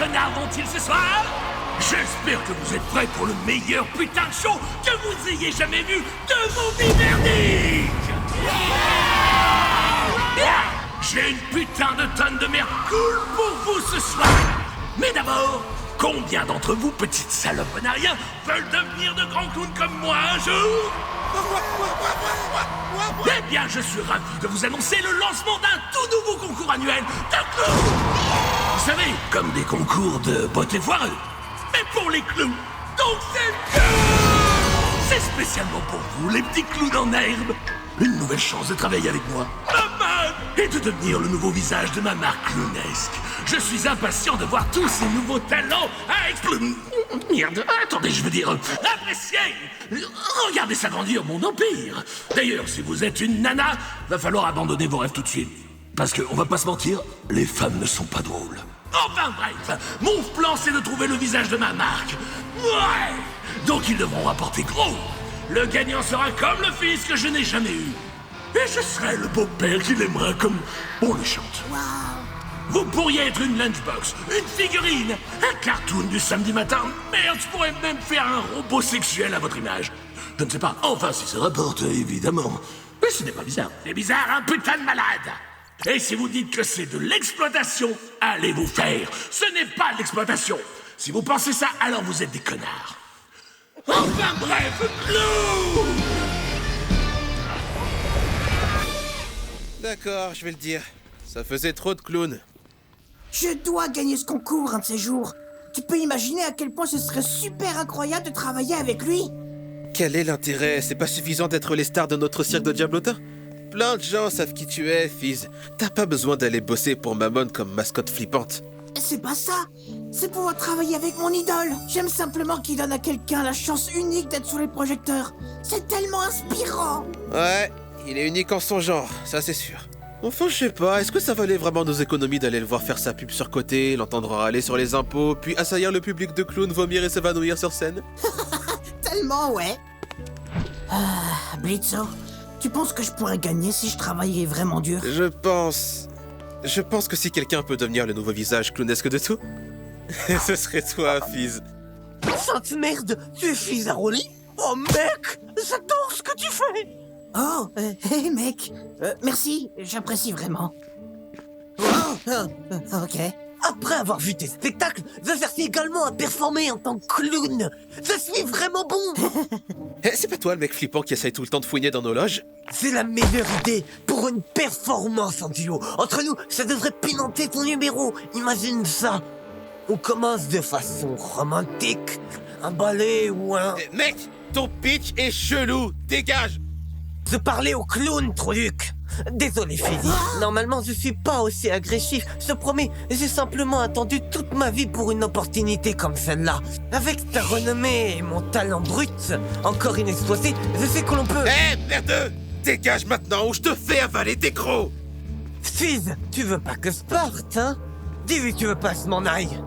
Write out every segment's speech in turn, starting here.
connards vont-ils ce soir? J'espère que vous êtes prêts pour le meilleur putain de show que vous ayez jamais vu de vos vies merdiques! J'ai une putain de tonne de merde cool pour vous ce soir! Mais d'abord, combien d'entre vous, petites salopes bonariens, veulent devenir de grands clowns comme moi un jour? Eh bien, je suis ravi de vous annoncer le lancement d'un tout nouveau concours annuel de clowns! Vous savez, comme des concours de beauté foireux. Mais pour les clowns, donc c'est cool! C'est spécialement pour vous, les petits clowns en herbe. Une nouvelle chance de travailler avec moi, Maman, et de devenir le nouveau visage de ma marque clownesque. Je suis impatient de voir tous ces nouveaux talents à exploser. Merde, attendez, je veux dire, appréciez. Regardez s'agrandir mon empire. D'ailleurs, si vous êtes une nana, va falloir abandonner vos rêves tout de suite. Parce que, on va pas se mentir, les femmes ne sont pas drôles. Enfin bref, mon plan c'est de trouver le visage de ma marque. Ouais! Donc ils devront rapporter gros. Le gagnant sera comme le fils que je n'ai jamais eu. Et je serai le beau-père qu'il aimera comme on le chante. Wow. Vous pourriez être une lunchbox, une figurine, un cartoon du samedi matin. Merde, je pourrais même faire un robot sexuel à votre image. Je ne sais pas, enfin si ça rapporte, évidemment. Mais ce n'est pas bizarre. C'est bizarre, un putain de malade. Et si vous dites que c'est de l'exploitation, allez vous faire. Ce n'est pas de l'exploitation. Si vous pensez ça, alors vous êtes des connards. Enfin bref, clou! D'accord, je vais le dire. Ça faisait trop de clowns. Je dois gagner ce concours un de ces jours. Tu peux imaginer à quel point ce serait super incroyable de travailler avec lui? Quel est l'intérêt? C'est pas suffisant d'être les stars de notre cirque de Diablotin? Plein de gens savent qui tu es, Fizz. T'as pas besoin d'aller bosser pour Mammon comme mascotte flippante. C'est pas ça. C'est pouvoir travailler avec mon idole. J'aime simplement qu'il donne à quelqu'un la chance unique d'être sous les projecteurs. C'est tellement inspirant. Ouais, il est unique en son genre, ça c'est sûr. Enfin, je sais pas, est-ce que ça valait vraiment nos économies d'aller le voir faire sa pub surcotée, l'entendre râler sur les impôts, puis assaillir le public de clowns, vomir et s'évanouir sur scène? Tellement, ouais. Blitzo, tu penses que je pourrais gagner si je travaillais vraiment dur? Je pense que si quelqu'un peut devenir le nouveau visage clownesque de tout, ce serait toi, Fizz. Sainte merde, tu es Fizzaroli? Oh mec, j'adore ce que tu fais! Oh, hey mec. Merci, j'apprécie vraiment. Oh, ok. Après avoir vu tes spectacles, je cherchais également à performer en tant que clown. Je suis vraiment bon. Eh, c'est pas toi le mec flippant qui essaye tout le temps de fouiner dans nos loges? C'est la meilleure idée pour une performance en duo. Entre nous, ça devrait pimenter ton numéro. Imagine ça. On commence de façon romantique. Un ballet ou un... Eh, mec, ton pitch est chelou, dégage! Je parlais au clown, Troluc. Désolé, Fizzy. Normalement, je suis pas aussi agressif. Je te promets, j'ai simplement attendu toute ma vie pour une opportunité comme celle-là. Avec ta renommée et mon talent brut, encore inexploité, je sais que l'on peut... Eh, merdeux! Dégage maintenant ou je te fais avaler tes crocs! Fizz, tu veux pas que je parte, hein? Dis-lui que tu veux pas que je m'en aille.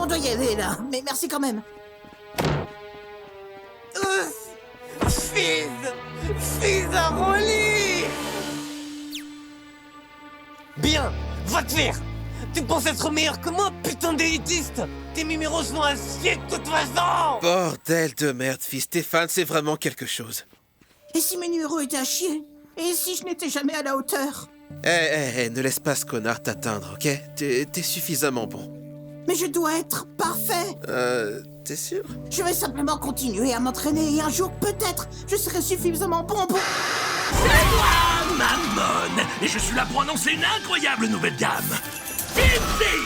On doit y aller, là. Mais merci quand même. Fizz! Fizzaroli! Bien, va te faire! Tu penses être meilleur que moi, putain d'élitiste! Tes numéros sont à chier de toute façon! Bordel de merde, fils, Stéphane, c'est vraiment quelque chose. Et si mes numéros étaient à chier? Et si je n'étais jamais à la hauteur? Ne laisse pas ce connard t'atteindre, ok? T'es suffisamment bon. Mais je dois être parfait! T'es sûr? Je vais simplement continuer à m'entraîner et un jour, peut-être, je serai suffisamment bon pour... C'est moi, Mammon, et je suis là pour annoncer une incroyable nouvelle gamme. Fizzy!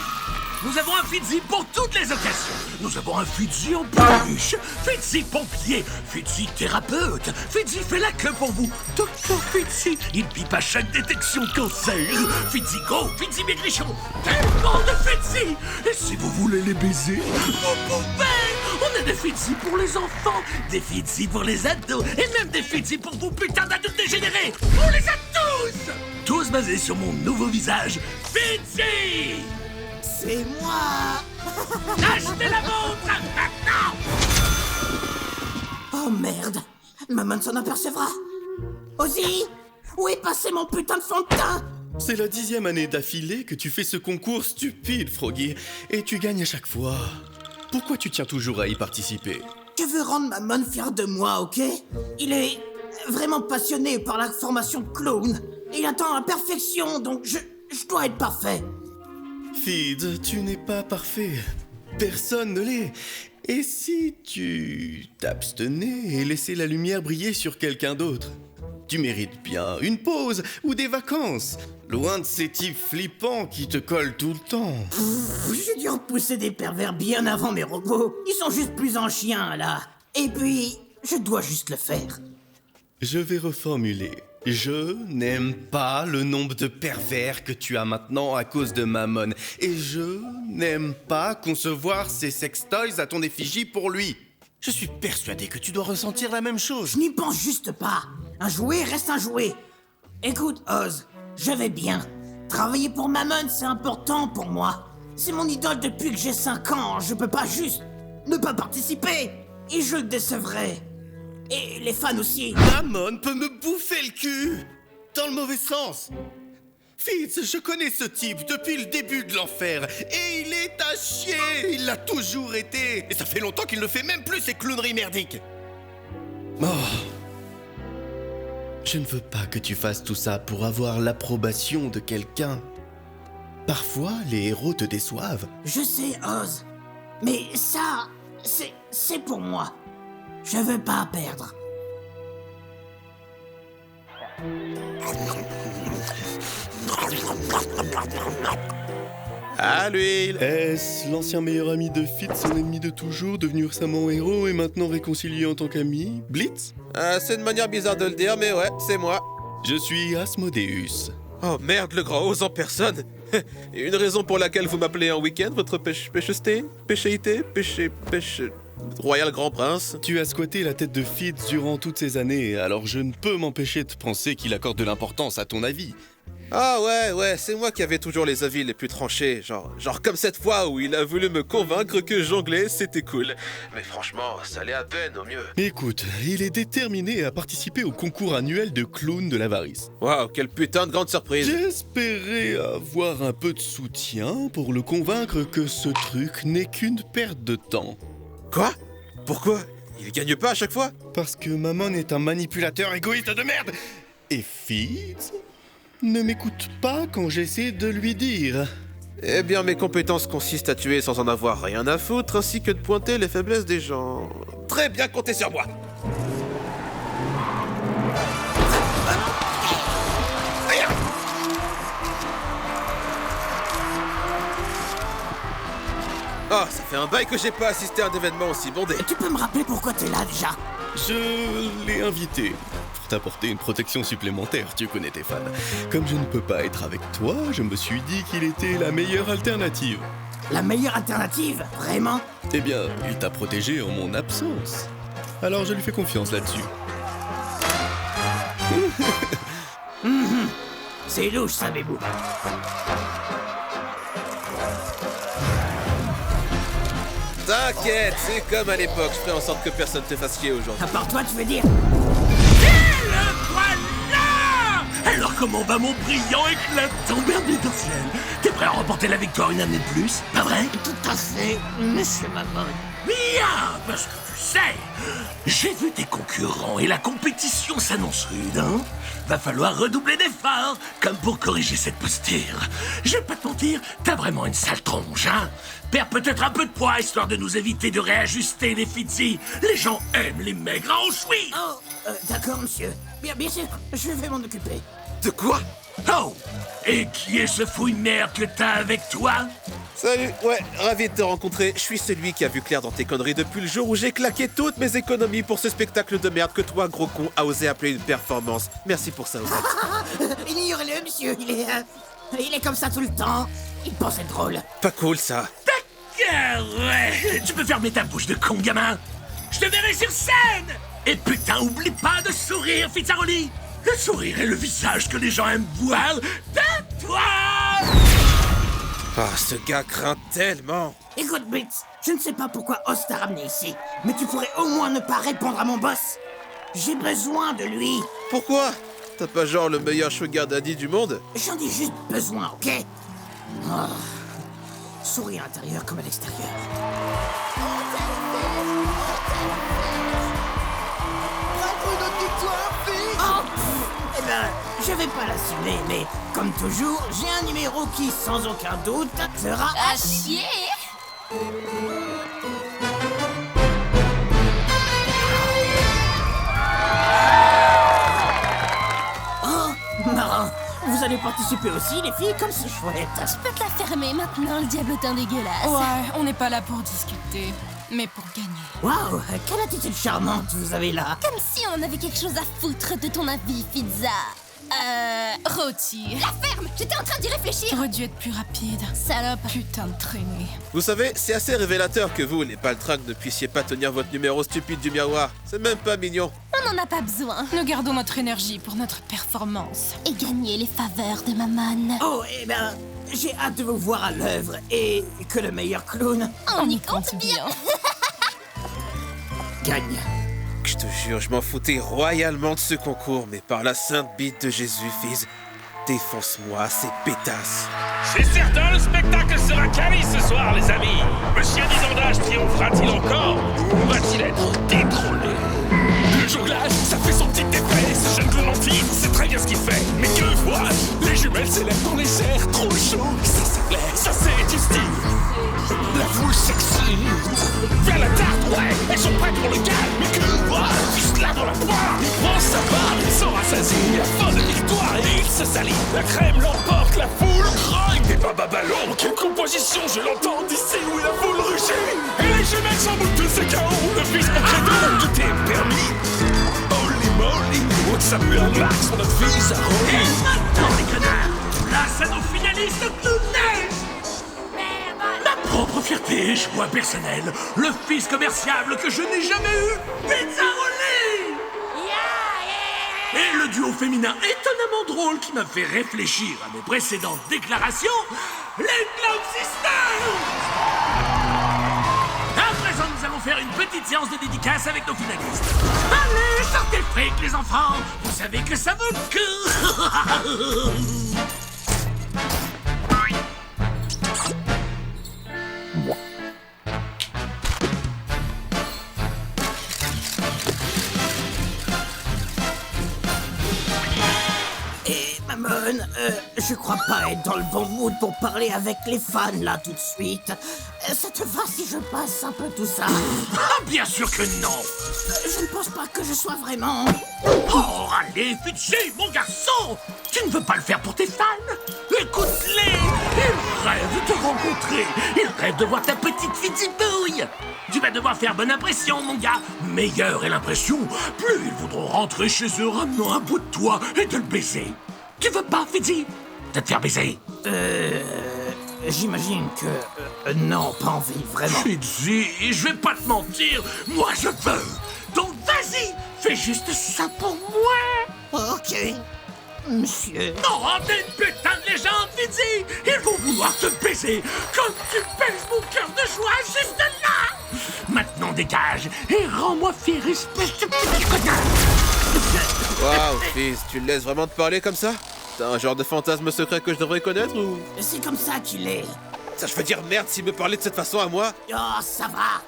Nous avons un Fizzy pour toutes les occasions. Nous avons un Fizzy en peluche, Fizzy pompier, Fizzy thérapeute, Fizzy fait la queue pour vous. Docteur Fizzy, il pipe à chaque détection de cancer. Fizzy gros, Fizzy maigrichon, tellement de Fizzy. Et si vous voulez les baiser, vous pouvez. On a des Fizzy pour les enfants, des Fizzy pour les ados, et même des Fizzy pour vous putain d'adultes dégénérés. On les a tous. Tous basés sur mon nouveau visage, Fizzy. C'est moi! Achetez la vôtre maintenant! Oh merde! Maman s'en apercevra! Ozzy! Où est passé mon putain de fond de teint? C'est la 10e année d'affilée que tu fais ce concours stupide, Froggy, et tu gagnes à chaque fois. Pourquoi tu tiens toujours à y participer? Je veux rendre Mammon fier de moi, ok? Il est vraiment passionné par la formation clown. Il attend la perfection, donc je dois être parfait. Feed, tu n'es pas parfait. Personne ne l'est. Et si tu t'abstenais et laissais la lumière briller sur quelqu'un d'autre? Tu mérites bien une pause ou des vacances, loin de ces types flippants qui te collent tout le temps. J'ai dû repousser des pervers bien avant mes robots. Ils sont juste plus en chien, là. Et puis, je dois juste le faire. Je vais reformuler. Je n'aime pas le nombre de pervers que tu as maintenant à cause de Mammon. Et je n'aime pas concevoir ces sextoys à ton effigie pour lui. Je suis persuadé que tu dois ressentir la même chose. Je n'y pense juste pas. Un jouet reste un jouet. Écoute, Oz, je vais bien. Travailler pour Mammon, c'est important pour moi. C'est mon idole depuis que j'ai 5 ans. Je peux pas juste ne pas participer. Et je le décevrai. Et les fans aussi. Mammon peut me bouffer le cul. Dans le mauvais sens. Fitz, je connais ce type depuis le début de l'enfer. Et il est à chier. Il l'a toujours été. Et ça fait longtemps qu'il ne fait même plus ces clowneries merdiques. Oh. Je ne veux pas que tu fasses tout ça pour avoir l'approbation de quelqu'un. Parfois, les héros te déçoivent. Je sais, Oz. Mais ça, c'est pour moi. Je veux pas perdre. À l'huile. Est-ce l'ancien meilleur ami de Fitz, son ennemi de toujours, devenu récemment héros et maintenant réconcilié en tant qu'ami, Blitz? C'est une manière bizarre de le dire, mais ouais, c'est moi. Je suis Asmodeus. Oh merde, le grand ose en personne. Et une raison pour laquelle vous m'appelez en week-end, votre pêcheusté, péchéité, pêche... Royal Grand Prince. Tu as squatté la tête de Fitz durant toutes ces années, alors je ne peux m'empêcher de penser qu'il accorde de l'importance à ton avis. Ah ouais, c'est moi qui avais toujours les avis les plus tranchés, genre comme cette fois où il a voulu me convaincre que jongler c'était cool. Mais franchement, ça allait à peine au mieux. Écoute, il est déterminé à participer au concours annuel de clown de l'avarice. Waouh, quelle putain de grande surprise. J'espérais avoir un peu de soutien pour le convaincre que ce truc n'est qu'une perte de temps. Quoi? Pourquoi? Il gagne pas à chaque fois? Parce que Mammon est un manipulateur égoïste de merde. Et Fitz ne m'écoute pas quand j'essaie de lui dire. Eh bien, mes compétences consistent à tuer sans en avoir rien à foutre, ainsi que de pointer les faiblesses des gens. Très bien, comptez sur moi. Oh, ça fait un bail que j'ai pas assisté à un événement aussi bondé. Tu peux me rappeler pourquoi t'es là déjà? Je l'ai invité pour t'apporter une protection supplémentaire, tu connais tes fans. Comme je ne peux pas être avec toi, je me suis dit qu'il était la meilleure alternative. La meilleure alternative? Vraiment? Eh bien, il t'a protégé en mon absence. Alors je lui fais confiance là-dessus. C'est louche ça, Bébou. T'inquiète, c'est comme à l'époque, je ferai en sorte que personne te fasse chier aujourd'hui. À part toi, tu veux dire? Et le voilà! Alors comment va mon brillant éclatant Bernie Dorcel? T'es prêt à remporter la victoire une année de plus, pas vrai? Tout à fait, monsieur Mammon. Bien, parce que tu sais, j'ai vu tes concurrents et la compétition s'annonce rude, hein? Va falloir redoubler d'efforts, comme pour corriger cette posture. Je vais pas te mentir, t'as vraiment une sale tronche, hein? Perds peut-être un peu de poids, histoire de nous éviter de réajuster les Fitzy. Les gens aiment les maigres en chouï. Oh, d'accord, monsieur. Bien sûr, je vais m'en occuper. De quoi? Oh! Et qui est ce fouille merde que t'as avec toi? Salut, ouais, ravi de te rencontrer. Je suis celui qui a vu clair dans tes conneries depuis le jour où j'ai claqué toutes mes économies pour ce spectacle de merde que toi, gros con, a osé appeler une performance. Merci pour ça, Ozzy. Ignorez-le, monsieur. Il est comme ça tout le temps. Il pense être drôle. Pas cool, ça. D'accord, ouais. Tu peux fermer ta bouche de con, gamin. Je te verrai sur scène. Et putain, oublie pas de sourire, Fitzaroli. Le sourire est le visage que les gens aiment voir de toi. Ah, ce gars craint tellement. Écoute, Blitz, je ne sais pas pourquoi Oz t'a ramené ici, mais tu pourrais au moins ne pas répondre à mon boss. J'ai besoin de lui. Pourquoi? T'as pas genre le meilleur sugar daddy du monde? J'en ai juste besoin, ok? Oh. Souris à l'intérieur comme à l'extérieur. Oh, eh ben, je vais pas l'assumer, mais comme toujours, j'ai un numéro qui, sans aucun doute, sera À chier. marrant. Vous allez participer aussi, les filles, comme c'est chouette. Je peux te la fermer maintenant, le diablotin dégueulasse. Ouais, on n'est pas là pour discuter, mais pour gagner. Waouh, quelle attitude charmante vous avez là. Comme si on avait quelque chose à foutre de ton avis, Pizza. Rôti. La ferme. J'étais en train d'y réfléchir. Aurait dû être plus rapide. Salope. Putain de traînée. Vous savez, c'est assez révélateur que vous, les baltringues, ne puissiez pas tenir votre numéro stupide du miroir. C'est même pas mignon. On n'en a pas besoin. Nous gardons notre énergie pour notre performance. Et gagner les faveurs de Mammon. Oh, eh ben, j'ai hâte de vous voir à l'œuvre et que le meilleur clown On y compte bien. gagne. Je te jure, je m'en foutais royalement de ce concours, mais par la sainte bite de Jésus, Fizz, défonce-moi ces pétasses. C'est certain, le spectacle sera quali ce soir, les amis. Monsieur Nidandage triomphera-t-il encore ou va-t-il être détrôné? Le jonglage, ça fait son petit effet. Ce jeune clown antique, c'est très bien ce qu'il fait. Mais que vois-je? Les jumelles s'élèvent dans les airs, trop chaud. Ça c'est clair, ça c'est du style. La foule s'excite. Vers la tarte, ouais, elles sont prêtes pour le calme. Mais que vois-je? Juste là dans la poire. Il prend sa part, il s'en rassasie. La fin de victoire et il se salit. La crème l'emporte, la foule grogne. Des baba ballons, quelle composition, je l'entends d'ici où la foule rugit. Et les jumelles s'emboutent de ces chaos. Le fils mon credo, tout est permis. Holy moly, what's up your max, notre fils à Rolly. Et maintenant les connards, place à nos finalistes clownés. Ma propre fierté, choix personnel, le fils commerciable que je n'ai jamais eu, Pizza Rolly. Et le duo féminin étonnamment drôle qui m'a fait réfléchir à mes précédentes déclarations, les Clown Sisters. À présent, nous allons faire une petite séance de dédicace avec nos finalistes. Allez, sortez le fric, les enfants. Vous savez que ça vaut le coup. Et Mammon, je crois pas être dans le bon mood pour parler avec les fans là tout de suite. Ça te va si je passe un peu tout ça? Ah, bien sûr que non. Je ne pense pas que je sois vraiment... Oh, allez, Fidji, mon garçon. Tu ne veux pas le faire pour tes fans? Écoute-les. Ils rêvent de te rencontrer. Ils rêvent de voir ta petite Fidji-bouille. Tu vas devoir faire bonne impression, mon gars. Meilleure est l'impression, plus ils voudront rentrer chez eux ramenant un bout de toi et te le baiser. Tu veux pas, Fidji? De te faire baiser? J'imagine que... non, pas envie, vraiment. Fidji, je vais pas te mentir, moi je veux. Donc vas-y, fais juste ça pour moi. Ok, monsieur. Oh, t'es une putain de légende, Fidji. Ils vont vouloir te baiser comme tu baises mon cœur de joie juste là. Maintenant dégage et rends-moi fier, espèce de petit connard. Waouh, Fizz, tu le laisses vraiment te parler comme ça? T'as un genre de fantasme secret que je devrais connaître ou... C'est comme ça qu'il est. Ça, je veux dire merde s'il me parlait de cette façon à moi. Oh, ça va.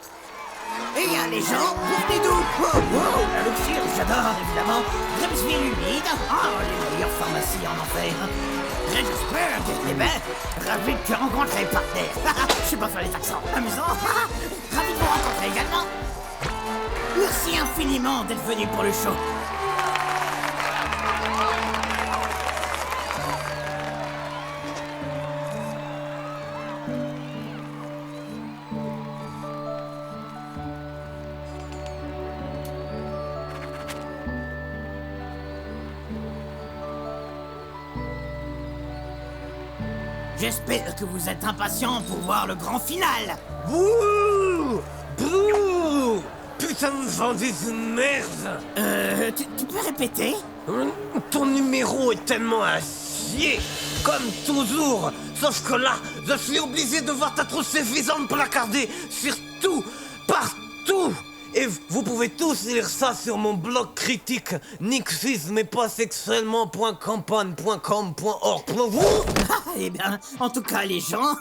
Et y a les gens, vous venez d'où? Oh, wow, la luxure, j'adore, évidemment. Grimsville humide. Oh, les meilleures pharmacies en enfer. J'espère que eh ben, ravi de te rencontrer, partenaire. Je sais pas faire les accents. Amusant. Ravi de vous rencontrer également. Merci infiniment d'être venu pour le show. J'espère que vous êtes impatients pour voir le grand final. Bouh! Bouh! Putain de vendeuse de merde! Tu peux répéter? Ton numéro est tellement à chier! Comme toujours! Sauf que là, je suis obligé de voir ta trousse suffisante placarder sur tout, partout! Et vous pouvez tous lire ça sur mon blog critique nickfismespasexuellement.campagne.com.org. Eh bien, en tout cas, les gens...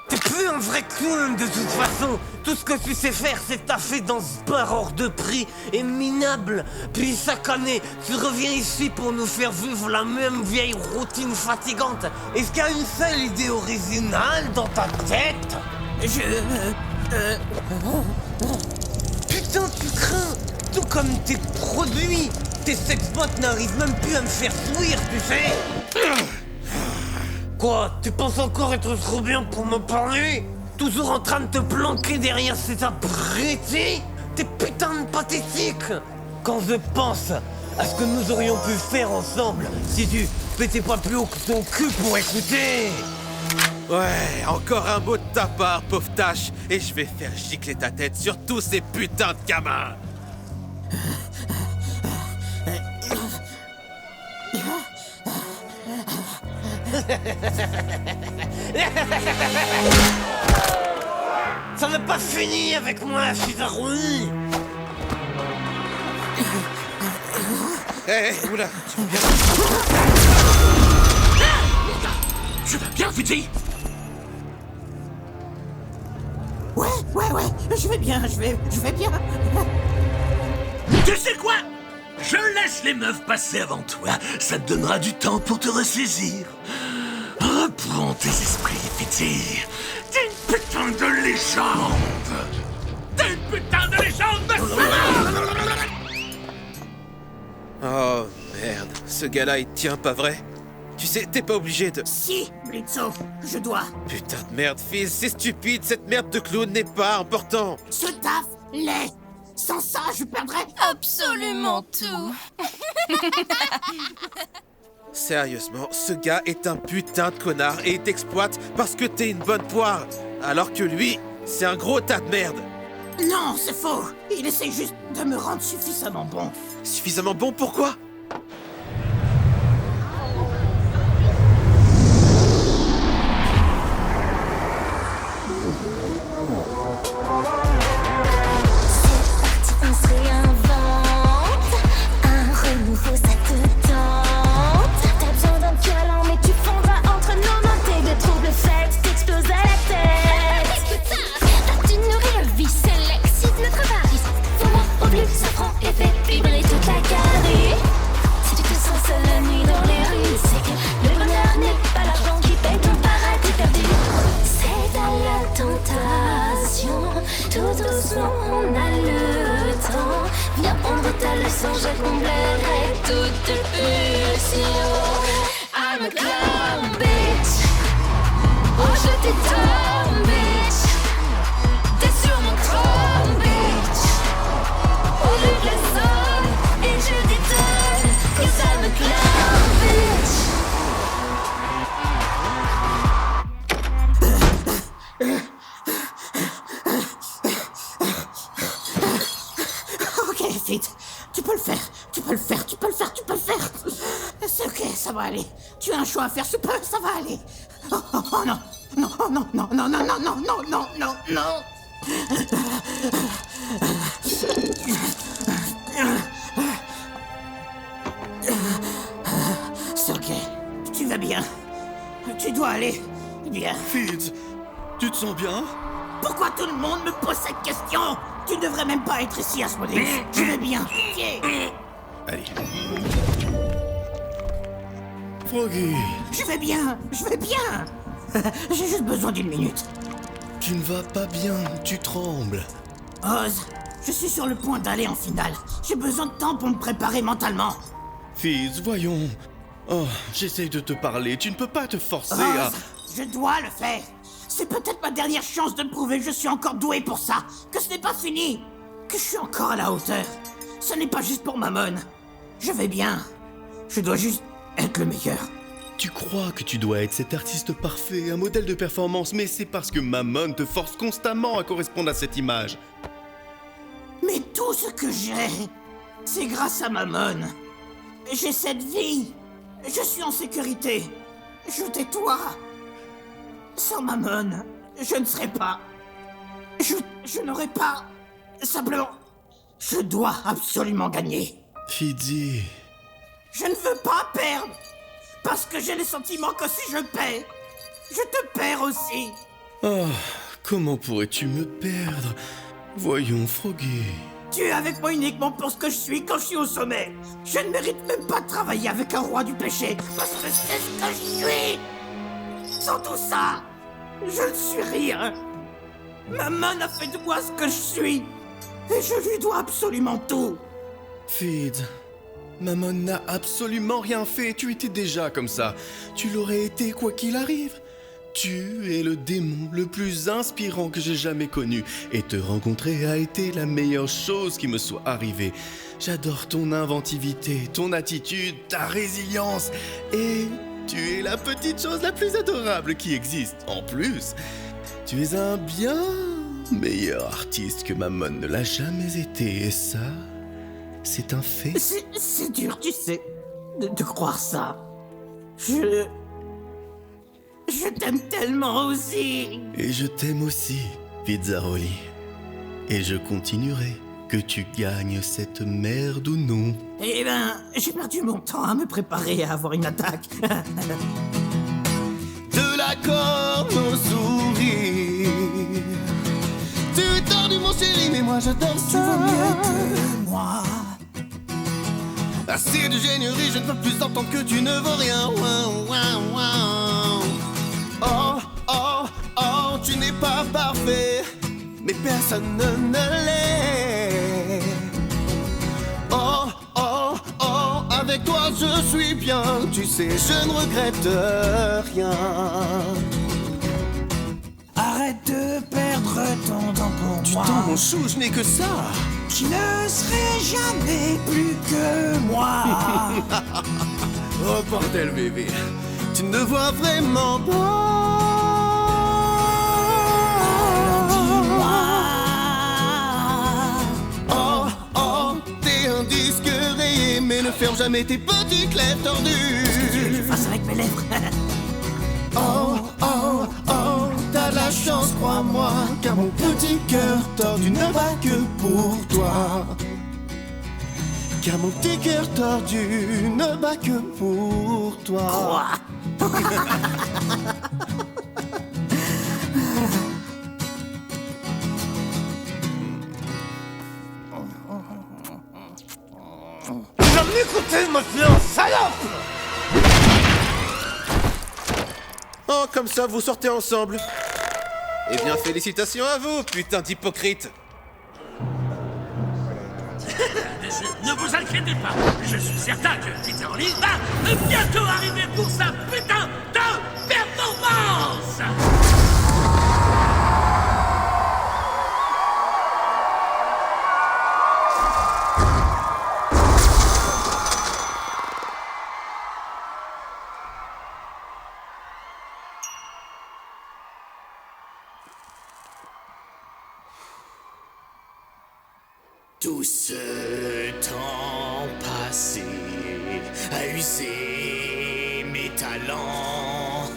T'es plus un vrai clown de toute façon. Tout ce que tu sais faire, c'est taffer dans ce bar hors de prix et minable. Puis chaque année, tu reviens ici pour nous faire vivre la même vieille routine fatigante. Est-ce qu'il y a une seule idée originale dans ta tête? Putain, tu crains. Tout comme tes produits. Tes sexbots n'arrivent même plus à me faire sourire, tu sais. Quoi? Tu penses encore être trop bien pour me parler? Toujours en train de te planquer derrière cet abruti? T'es putain de pathétique! Quand je pense à ce que nous aurions pu faire ensemble si tu pétais pas plus haut que ton cul pour écouter! Ouais, encore un mot de ta part, pauvre tâche, et je vais faire gicler ta tête sur tous ces putains de gamins. Ça n'a pas fini avec moi, Fizaroui! Hé, oula, tu vas bien? Je vais bien, Fitzy. Ouais, je vais bien, je vais bien. Tu sais quoi? Je laisse les meufs passer avant toi. Ça te donnera du temps pour te ressaisir. Reprends tes esprits, Fitzy. T'es une putain de légende. T'es une putain de légende, ma sœur. Oh, merde, ce gars-là, il tient pas vrai? Tu sais, t'es pas obligé de... Si, Blitzo, je dois. Putain de merde, fils, c'est stupide, cette merde de clown n'est pas important. Ce taf l'est. Sans ça, je perdrais... Absolument tout. Sérieusement, ce gars est un putain de connard et il t'exploite parce que t'es une bonne poire. Alors que lui, c'est un gros tas de merde. Non, c'est faux. Il essaie juste de me rendre suffisamment bon. Suffisamment bon, pourquoi? On se réinvente, un renouveau ça te tente. T'as besoin d'un câlin mais tu fondras entre nos mains. T'es de troubles faits, t'exploses à la tête. T'as une nouvelle vie, c'est l'excite notre avarice. Faux-moi au bleu, ça prend et fait vibrer toute la galerie. Si tu te sens seul la nuit dans les rues, c'est que le bonheur n'est pas l'argent qui paye ton paradis perdu. C'est à la tentation, tout doucement on a le temps. Viens prendre ta leçon, je comblerai toute pulsion. I'm a clown bitch. Oh je t'étonne bitch. T'es sur mon trône bitch. Au lieu de la zone, et je détonne. Cause I'm a clown bitch. Ok, Fit, tu peux le faire. C'est ok, ça va aller. Tu as un choix à faire, ça va aller. Oh non, non, non. C'est ok, tu vas bien. Tu dois aller bien. Fitz, tu te sens bien? Pourquoi tout le monde me pose cette question? Tu devrais même pas être ici, Asmodée. Je vais bien. Allez. Froggy, Je vais bien. J'ai juste besoin d'une minute. tu ne vas pas bien, tu trembles. Oz, je suis sur le point d'aller en finale. J'ai besoin de temps pour me préparer mentalement. Fitz, voyons. Oh, j'essaye de te parler, tu ne peux pas te forcer à... Oz, je dois le faire. C'est peut-être ma dernière chance de me prouver que je suis encore doué pour ça. Que ce n'est pas fini. Que je suis encore à la hauteur. Ce n'est pas juste pour Mammon. Je vais bien. Je dois juste être le meilleur. Tu crois que tu dois être cet artiste parfait, un modèle de performance, mais c'est parce que Mammon te force constamment à correspondre à cette image. Mais tout ce que j'ai, c'est grâce à Mammon. J'ai cette vie. Je suis en sécurité. Je tais-toi. Sans Mammon, je ne serais pas. Je n'aurais pas Simplement, je dois absolument gagner. Fidzi... Je ne veux pas perdre. Parce que j'ai le sentiment que si je perds, je te perds aussi. Oh, comment pourrais-tu me perdre? Voyons, Froggy... Tu es avec moi uniquement pour ce que je suis quand je suis au sommet. Je ne mérite même pas de travailler avec un roi du péché, parce que c'est ce que je suis. Sans tout ça, je ne suis rien. Maman a fait de moi ce que je suis. Et je lui dois absolument tout. Fid, Maman n'a absolument rien fait, tu étais déjà comme ça. Tu l'aurais été quoi qu'il arrive. Tu es le démon le plus inspirant que j'ai jamais connu. Et te rencontrer a été la meilleure chose qui me soit arrivée. J'adore ton inventivité, ton attitude, ta résilience. Et tu es la petite chose la plus adorable qui existe. En plus, tu es un bien meilleur artiste que Mammon ne l'a jamais été. Et ça, c'est un fait. C'est dur, tu sais, de croire ça. Je t'aime tellement aussi. Et je t'aime aussi, Pizzaroli. Et je continuerai, que tu gagnes cette merde ou non. Eh ben, j'ai perdu mon temps à me préparer à avoir une attaque. De la corne au sourire. Tu es tordu mon chéri, mais moi j'adore ça. Tu vaux mieux que moi. Assez de génierie, je ne veux plus entendre que tu ne vaux rien. Ouin, ouin, ouin. Oh, oh, oh, tu n'es pas parfait, mais personne ne l'est. Oh, oh, oh, avec toi je suis bien, tu sais, je ne regrette rien. Arrête de perdre ton temps pour Du moi. temps, mon chou, je n'ai que ça. Tu ne serais jamais plus que moi. Oh bordel bébé, tu ne vois vraiment pas. Dis-moi. Oh, oh, t'es un disque rayé, mais ne ferme jamais tes petites lèvres tordues. Tu veux que je fasse avec mes lèvres? Oh, oh, oh, t'as de la chance, crois-moi, car mon petit cœur tordu ne bat que pour toi. Car mon petit cœur tordu ne bat que pour toi. Quoi? Tu vas m'écouter maintenant, salope! Oh, comme ça, vous sortez ensemble. Eh bien, félicitations à vous, putain d'hypocrite. Ne vous inquiétez pas, je suis certain que Pizzaroli va bientôt arriver pour sa putain de performance. Tout ce temps passé à user mes talents,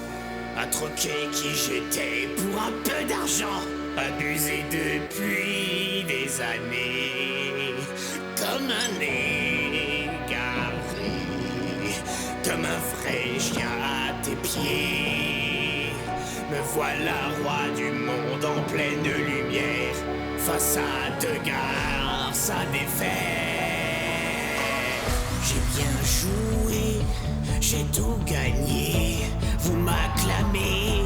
à troquer qui j'étais pour un peu d'argent, abusé depuis des années, comme un égaré, comme un vrai chien à tes pieds. Me voilà roi du monde en pleine lumière, face à deux garces à défaire. J'ai bien joué, j'ai tout gagné. Vous m'acclamez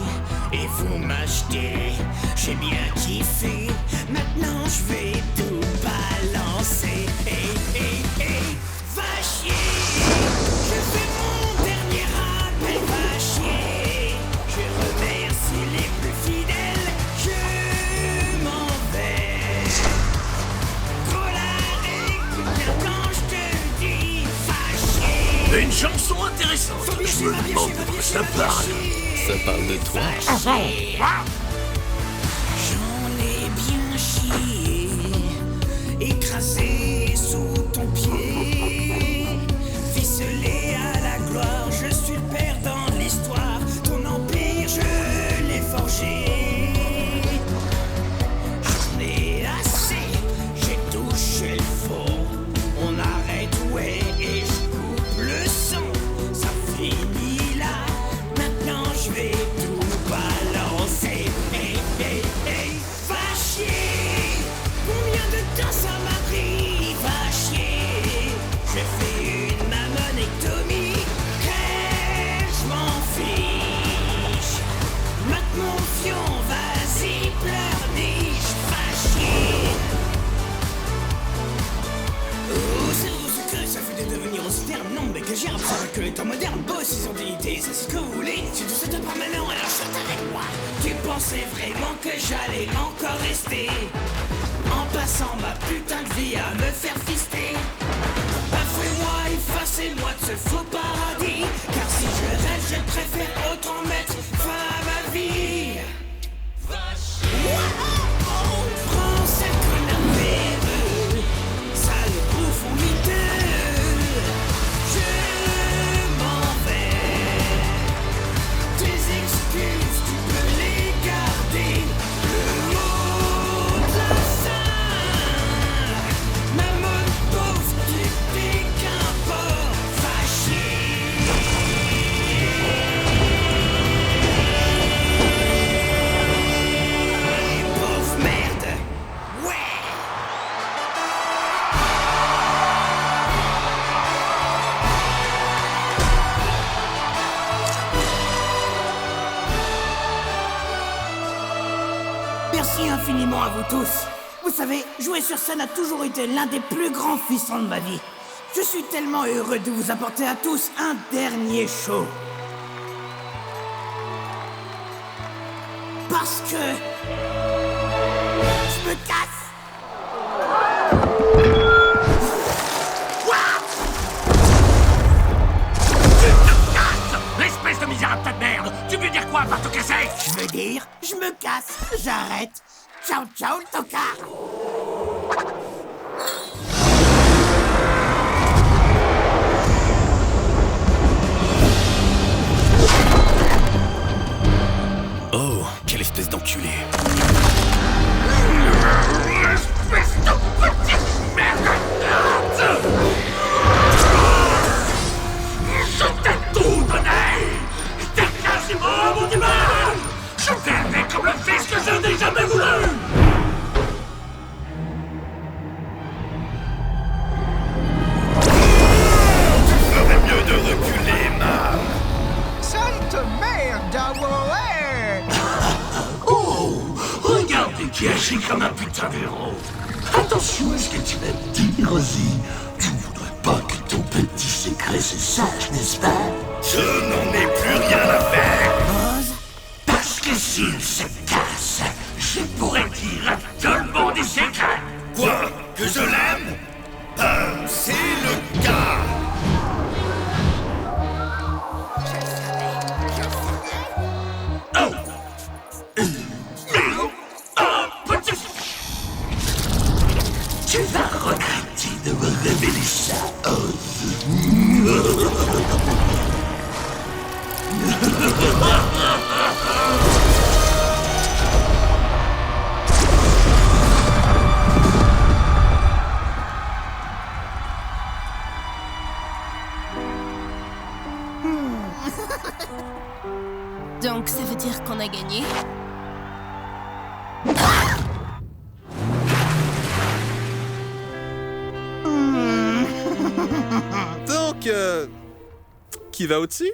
et vous m'achetez. J'ai bien kiffé, maintenant je vais tout balancer. Va chier, je fais mon dernier appel, va chier. Je remercie les plus fidèles, je m'en vais. Quand je te dis fâché. Une chanson intéressante. Je me demande de quoi ça parle. Ça parle de toi. J'en ai bien chié, écrasé sous ton pied, ficelé à la gloire. Je suis le perdant de l'histoire. Ton empire, je l'ai forgé. J'en ai assez pensais vraiment que j'allais encore rester en passant ma putain de vie à me faire fister. Bafouez-moi, effacez-moi de ce faux paradis, car si je reste, je préfère autant mettre fin à ma vie. Prends cette connard véreux, sale bouffon miteux. Je m'en vais. Tes excuses, tu peux les garder. Le mot de la scène, ma mode pauvre, tu t'es qu'un porc. Va chier. Pauvre merde. Ouais. Merci infiniment à vous tous. Vous savez, jouer sur scène a toujours été l'un des plus grands frissons de ma vie. Je suis tellement heureux de vous apporter à tous un dernier show. Parce que... je me casse. L'espèce de misérable tas de merde! Tu veux dire quoi par te casser? Je veux dire, je me casse, j'arrête. Ciao, ciao, le tocard. Oh, quelle espèce d'enculé. Espèce de petite merde! Je t'ai tout donné! T'es quasiment mon image! Je t'ai aimé comme le fils que je n'ai jamais voulu! Ferais mieux de reculer, Mam. Sainte merde, ouais. Oh! Regardez qui agit comme un putain d'héros! Attention à ce que tu vas me dire, Rosie! Tu ne voudrais pas que ton petit secret se sache, n'est-ce pas? Je n'en ai plus rien à faire. Parce que s'il se casse, je pourrais dire à tout le monde des secrets! Quoi? Que je l'aime? C'est le cas. Oh! Petit... Tu vas regretter de me révéler ça, Oz. Donc ça veut dire qu'on a gagné? Donc, qui va au-dessus?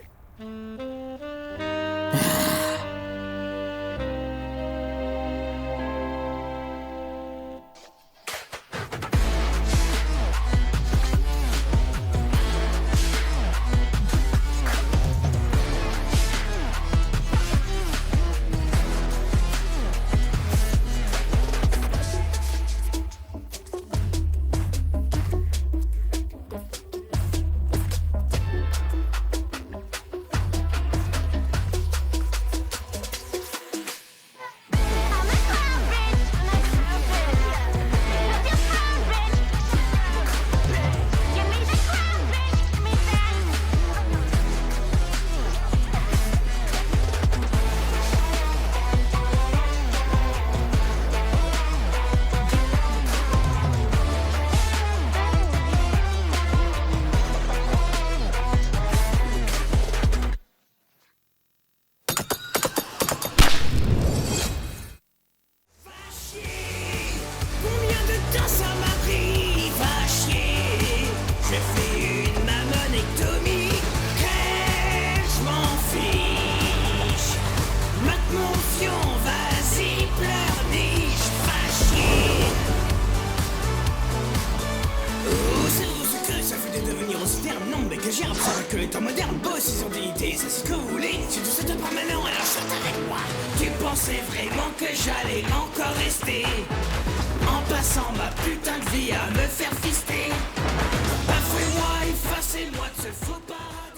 que les temps modernes bossent, ils ont des idées, ça c'est ce que vous voulez. Si tout ça te prend maintenant, alors chante avec moi. Tu penses pensais vraiment que j'allais encore rester en passant ma putain de vie à me faire fister. Bafouez-moi, effacez-moi de ce faux paradis.